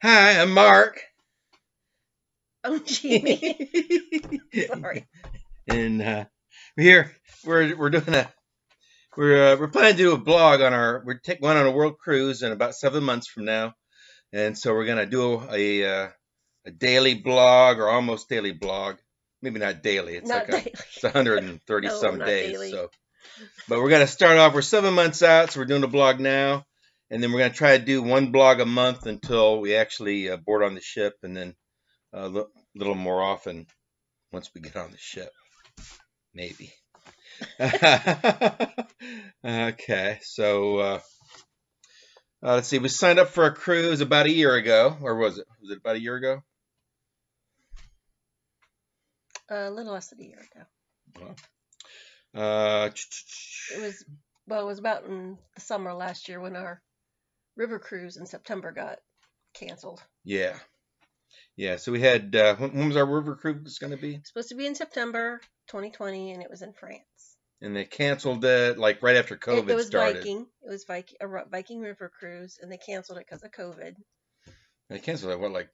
Hi, I'm Mark. Oh, Jamie. Sorry. And we're here. We're doing a we're planning to do a blog on we're taking one on a world cruise in about 7 months from now, and so we're gonna do a daily blog or almost daily blog. Maybe not daily. It's Not daily. it's 130 No, some not days. daily. But we're gonna start off. We're 7 months out, so we're doing a blog now, and then we're gonna try to do one blog a month until we actually board on the ship, and then a little more often once we get on the ship, maybe. Okay, so let's see. We signed up for a cruise about a year ago, or was it? Was it about a year ago? A little less than a year ago. Uh, It was, well, it was about in the summer last year when our river cruise in September got canceled. yeah, yeah. So we had. When was our river cruise going to be? It's supposed to be in September 2020, and it was in France. And they canceled it like right after It COVID was started. Viking. It was a Viking river cruise, and they canceled it because of COVID. They canceled it what, like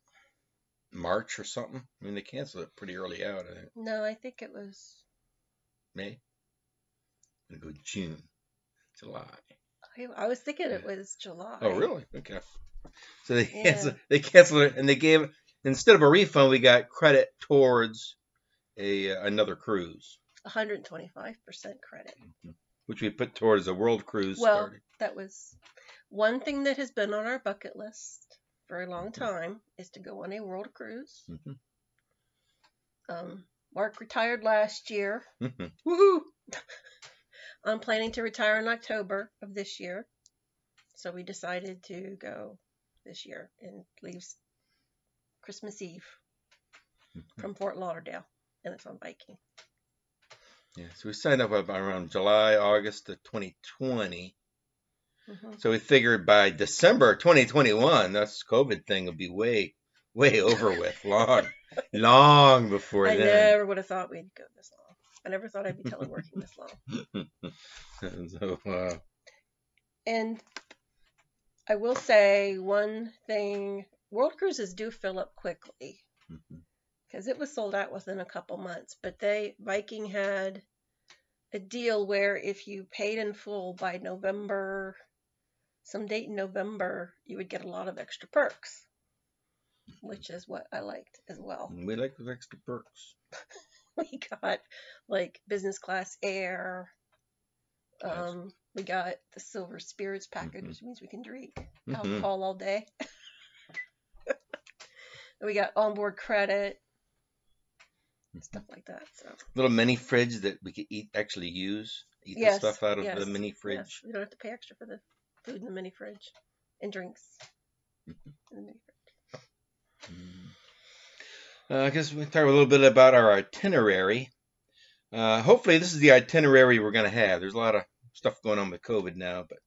March or something? I mean, they canceled it pretty early out. I think No, I think it was. May. I'm gonna go June, July. I was thinking it was July. Oh, really? Okay. So they Yeah. they canceled it, and they gave, instead of a refund, we got credit towards a another cruise, 125% credit. which we put towards a world cruise Well, starting. that was one thing that has been on our bucket list for a long time is to go on a world cruise. Mm-hmm. Mark retired last year. Mm-hmm. Woohoo! I'm planning to retire in October of this year. So we decided to go this year and leaves Christmas Eve from Fort Lauderdale. And it's on Viking. Yeah, so we signed up around July, August of 2020. Mm-hmm. So we figured by December 2021, this COVID thing will be way, way over with, long before I then. never would have thought we'd go this long. I never thought I'd be teleworking this long. So, And I will say one thing, world cruises do fill up quickly because it was sold out within a couple months, but Viking had a deal where if you paid in full by November, some date in November, you would get a lot of extra perks, which is what I liked as well. we like those extra perks. We got like business class air. We got the silver spirits package, which means we can drink alcohol all day. We got onboard credit, stuff like that. So little mini fridge that we could actually eat the stuff out of the mini fridge. Yes. We don't have to pay extra for the food in the mini fridge and drinks in the mini fridge. I guess we talk a little bit about our itinerary. Hopefully, this is the itinerary we're going to have. There's a lot of stuff going on with COVID now, but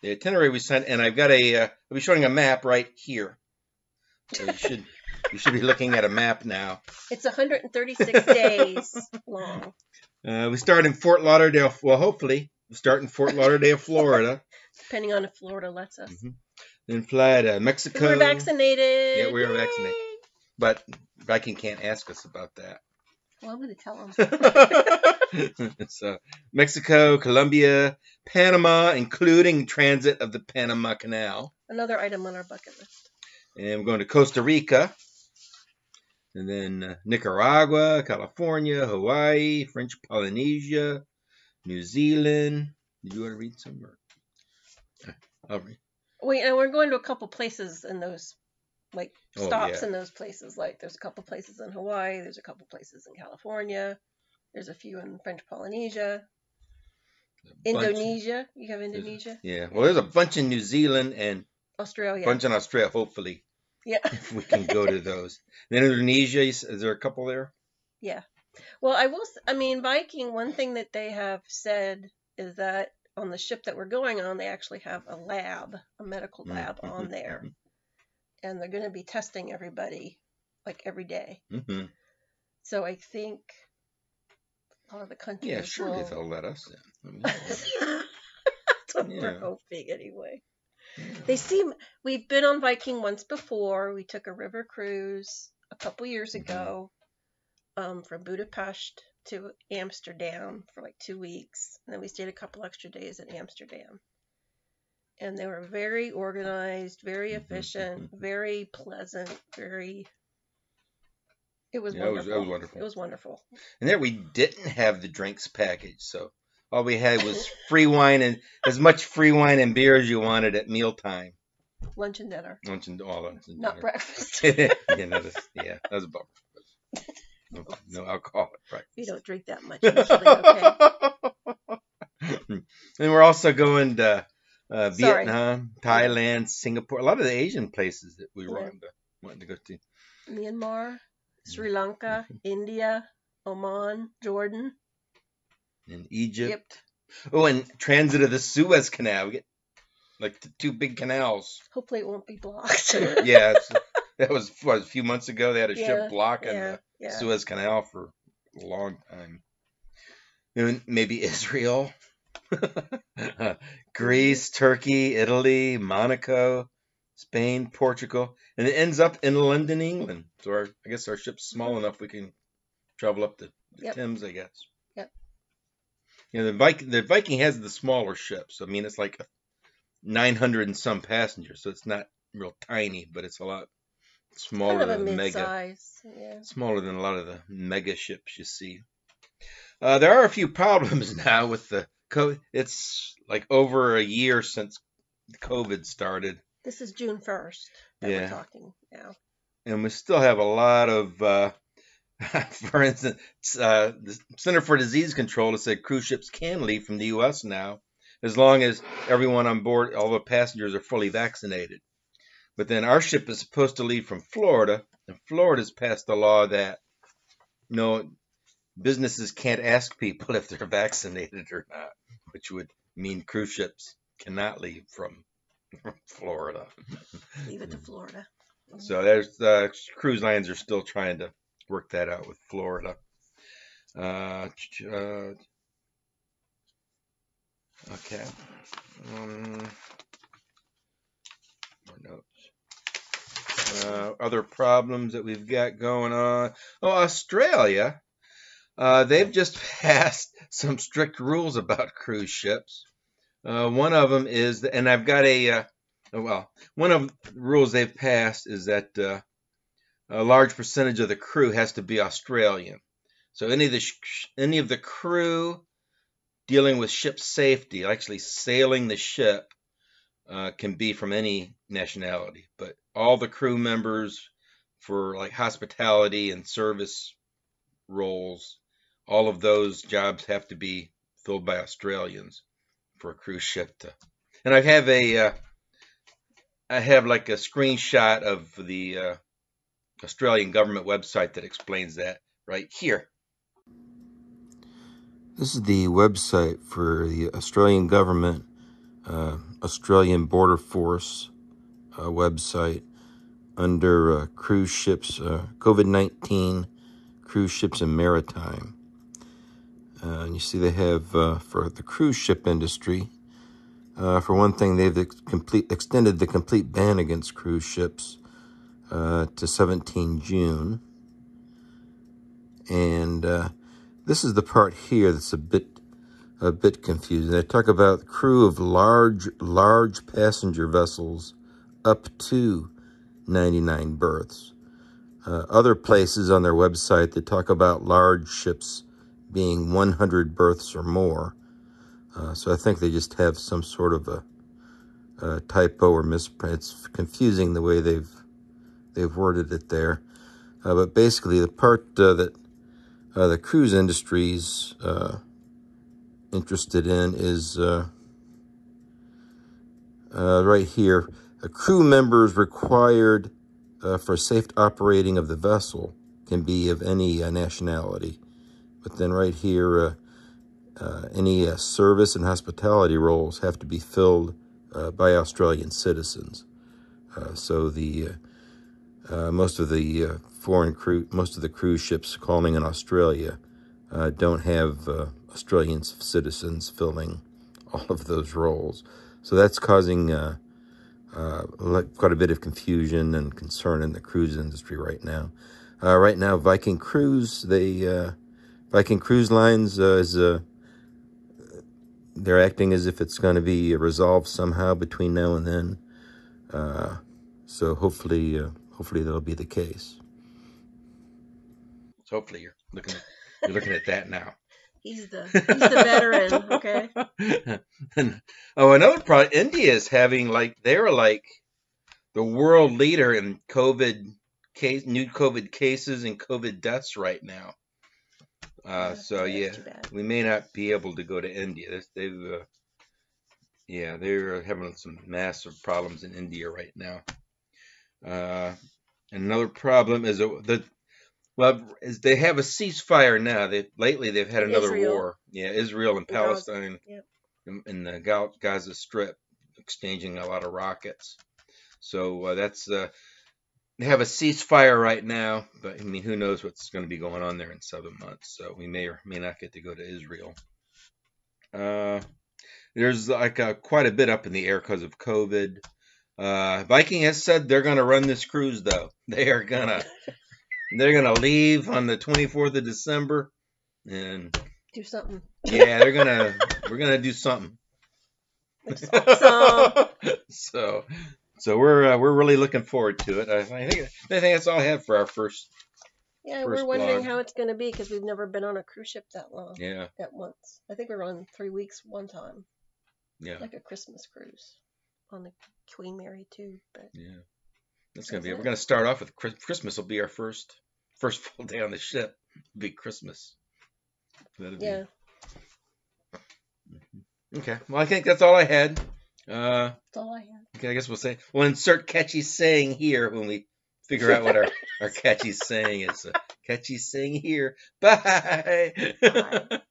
the itinerary we sent, and I've got I'll be showing a map right here. So you should be looking at a map now. It's 136 days long. We start in Fort Lauderdale. Well, hopefully, we start in Fort Lauderdale, Florida. Depending on if Florida lets us. Then fly to Mexico. We're vaccinated. Yeah, we are vaccinated. But Viking can't ask us about that. Well, I'm going to tell them. So, Mexico, Colombia, Panama, including transit of the Panama Canal. Another item on our bucket list. And we're going to Costa Rica. And then Nicaragua, California, Hawaii, French Polynesia, New Zealand. Did you want to read some? I'll read. And we're going to a couple places in those, like stops in those places. Like there's a couple places in Hawaii. There's a couple places in California. There's a few in French Polynesia. Indonesia. You have Indonesia? Yeah. Well, there's a bunch in New Zealand and Australia. A bunch in Australia, hopefully. Yeah. If we can go to those. Then Indonesia, is there a couple there? Yeah. Well, Viking, one thing that they have said is that on the ship that we're going on, they actually have a medical lab on there. And they're going to be testing everybody, like every day. So I think a lot of the countries. Yeah, sure, they'll let us in. That's what we're hoping, anyway. We've been on Viking once before. We took a river cruise a couple years ago, from Budapest to Amsterdam for like 2 weeks. And then we stayed a couple extra days in Amsterdam. And they were very organized, very efficient, very pleasant, it was wonderful. It was wonderful. It was wonderful. And there we didn't have the drinks package, so all we had was free wine and as much free wine and beer as you wanted at mealtime. Lunch and dinner. Lunch and Not dinner. breakfast. That was a bummer. No alcohol at breakfast. You don't drink that much usually, okay? And we're also going to Vietnam, Thailand, Singapore, a lot of the Asian places that we wanted to go to. Myanmar, Sri Lanka, India, Oman, Jordan, and Egypt. Oh, and transit of the Suez Canal. We get like the two big canals. Hopefully it won't be blocked. Yeah, that was a few months ago. They had a ship blocking the Suez Canal for a long time. And maybe Israel, Greece, Turkey, Italy, Monaco, Spain, Portugal, and it ends up in London, England. So I guess our ship's small enough we can travel up the Thames, I guess. Yep. You know, the Viking has the smaller ships. I mean, it's like 900 and some passengers, so it's not real tiny, but it's a lot smaller than the mid-size. Smaller than a lot of the mega ships you see. There are a few problems now with the COVID. It's like over a year since COVID started. This is June 1st that we're talking now. And we still have a lot of, for instance, the Center for Disease Control has said cruise ships can leave from the U.S. now, as long as everyone on board, all the passengers are fully vaccinated. But then our ship is supposed to leave from Florida, and Florida's passed a law that businesses can't ask people if they're vaccinated or not, which would mean cruise ships cannot leave from Florida. Leave it to Florida. So there's cruise lines are still trying to work that out with Florida. Okay. More notes. Other problems that we've got going on. Oh, Australia. They've just passed some strict rules about cruise ships. One of them is, and I've got one of the rules they've passed is that a large percentage of the crew has to be Australian. So any of the crew dealing with ship safety, actually sailing the ship, can be from any nationality. But all the crew members for like hospitality and service roles, all of those jobs have to be filled by Australians for a cruise ship to. And I have like a screenshot of the Australian government website that explains that right here. This is the website for the Australian government, Australian Border Force website under cruise ships, COVID-19 cruise ships and maritime. And you see they have for the cruise ship industry, for one thing, they've extended the complete ban against cruise ships to 17 June. And this is the part here that's a bit confusing. They talk about the crew of large passenger vessels up to 99 berths. Other places on their website, they talk about large ships being 100 berths or more. So I think they just have some sort of a typo or misprint. It's confusing the way they've worded it there. But basically, the part that the cruise industry's interested in is right here. Crew members required for safe operating of the vessel can be of any nationality. But then right here, any service and hospitality roles have to be filled by Australian citizens. So the most of the most of the cruise ships calling in Australia don't have Australian citizens filling all of those roles. So that's causing quite a bit of confusion and concern in the cruise industry right now. Right now, Viking Cruise Lines they're acting as if it's going to be resolved somehow between now and then. So hopefully that'll be the case. Hopefully you're looking at that now. He's the veteran, okay? Another problem. India is having they're like the world leader in new COVID cases and COVID deaths right now. So yeah, we may not be able to go to India. They're having some massive problems in India right now. Another problem is is they have a ceasefire now. Lately they've had another war. Yeah, Israel and Palestine in the Gaza Strip exchanging a lot of rockets. So they have a ceasefire right now, but I mean, who knows what's going to be going on there in 7 months? So we may or may not get to go to Israel. There's quite a bit up in the air because of COVID. Viking has said they're going to run this cruise though. They're gonna leave on the 24th of December and do something. Yeah, we're gonna do something. So we're really looking forward to it. I think that's all I have for our first. Yeah, we're wondering how it's going to be because we've never been on a cruise ship that long. Yeah. At once. I think we were on 3 weeks one time. Yeah. Like a Christmas cruise on the Queen Mary too. But yeah, that's gonna be. We're gonna start off with Christmas. Will be our first full day on the ship. It'll be Christmas. Yeah. Okay. Well, I think that's all I had. That's all I had. Okay, I guess we'll insert catchy saying here when we figure out what our catchy saying is. Catchy saying here. Bye. Bye.